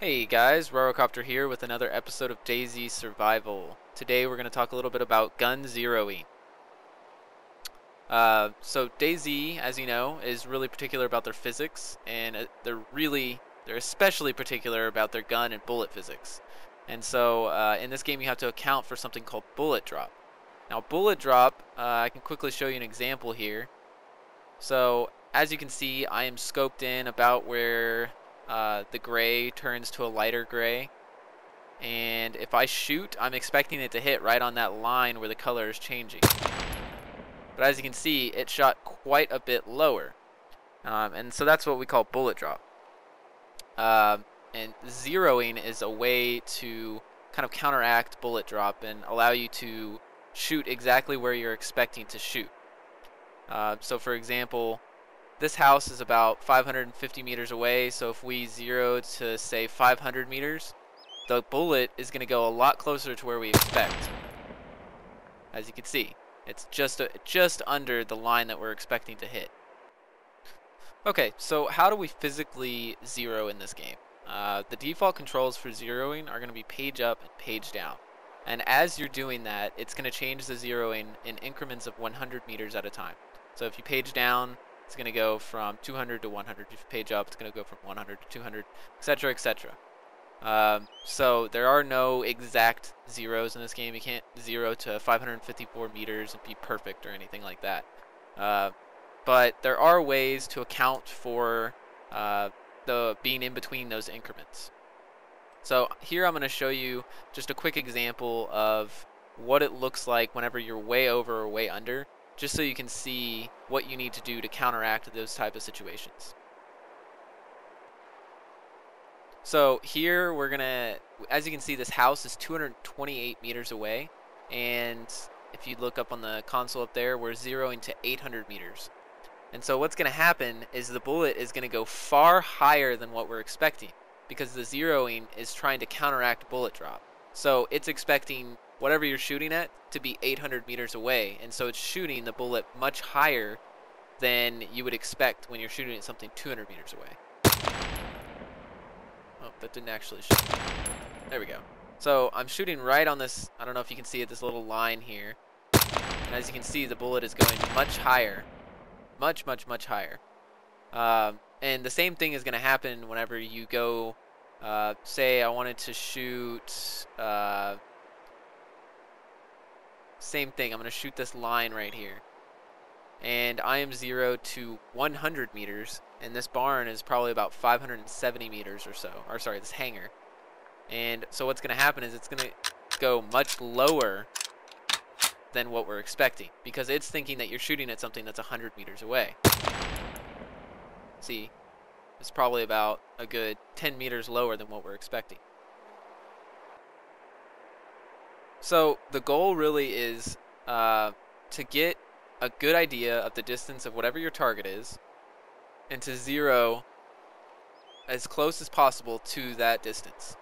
Hey guys, Rorocopter here with another episode of DayZ Survival. Today we're going to talk a little bit about gun zeroing. So DayZ, as you know, is really particular about their physics, and they're especially particular about their gun and bullet physics. And so in this game you have to account for something called bullet drop. Now bullet drop, I can quickly show you an example here. So as you can see, I am scoped in about where the gray turns to a lighter gray, and if I shoot, I'm expecting it to hit right on that line where the color is changing. But as you can see, it shot quite a bit lower, and so that's what we call bullet drop. And zeroing is a way to kind of counteract bullet drop and allow you to shoot exactly where you're expecting to shoot. So for example, this house is about 550 meters away, so if we zero to say 500 meters, the bullet is going to go a lot closer to where we expect. As you can see, it's just under the line that we're expecting to hit. Okay, so how do we physically zero in this game? The default controls for zeroing are going to be page up and page down. And as you're doing that, it's going to change the zeroing in increments of 100 meters at a time. So if you page down, it's going to go from 200 to 100. If you page up, it's going to go from 100 to 200, etc., etc. So there are no exact zeros in this game. You can't zero to 554 meters and be perfect or anything like that. But there are ways to account for the being in between those increments. So here I'm going to show you just a quick example of what it looks like whenever you're way over or way under, just so you can see what you need to do to counteract those type of situations. So here we're gonna, as you can see, this house is 228 meters away, and if you look up on the console up there, we're zeroing to 800 meters. And so what's gonna happen is the bullet is gonna go far higher than what we're expecting, because the zeroing is trying to counteract bullet drop. So it's expecting whatever you're shooting at to be 800 meters away, and so it's shooting the bullet much higher than you would expect when you're shooting at something 200 meters away. Oh, that didn't actually shoot. There we go. So I'm shooting right on this, I don't know if you can see it, this little line here. And as you can see, the bullet is going much higher. Much, much, much higher. And the same thing is going to happen whenever you go, say I wanted to shoot, same thing, I'm going to shoot this line right here. And I am 0 to 100 meters, and this barn is probably about 570 meters or so. Or sorry, this hangar. And so what's going to happen is it's going to go much lower than what we're expecting, because it's thinking that you're shooting at something that's 100 meters away. See, it's probably about a good 10 meters lower than what we're expecting. So the goal really is to get a good idea of the distance of whatever your target is, and to zero as close as possible to that distance.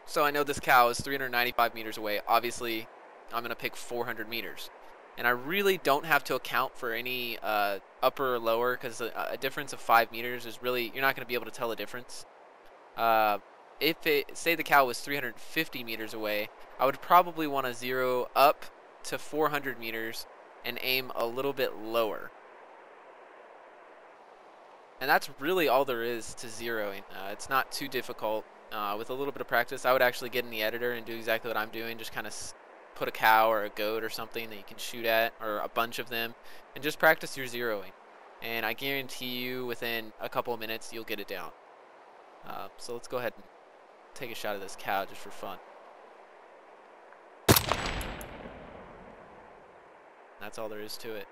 So I know this cow is 395 meters away. Obviously, I'm going to pick 400 meters. And I really don't have to account for any upper or lower, because a difference of 5 meters is really, you're not going to be able to tell the difference. Say the cow was 350 meters away, I would probably want to zero up to 400 meters and aim a little bit lower. And that's really all there is to zeroing. It's not too difficult. With a little bit of practice, I would actually get in the editor and do exactly what I'm doing. Just kind of put a cow or a goat or something that you can shoot at, or a bunch of them, and just practice your zeroing. And I guarantee you within a couple of minutes you'll get it down. So let's go ahead and take a shot of this cow just for fun. That's all there is to it.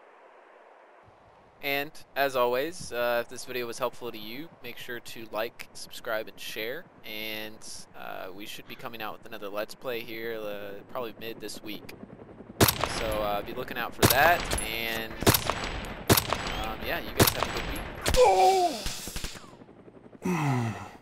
And as always, if this video was helpful to you, make sure to like, subscribe, and share. And we should be coming out with another Let's Play here probably mid this week. So be looking out for that. And yeah, you guys have a good week.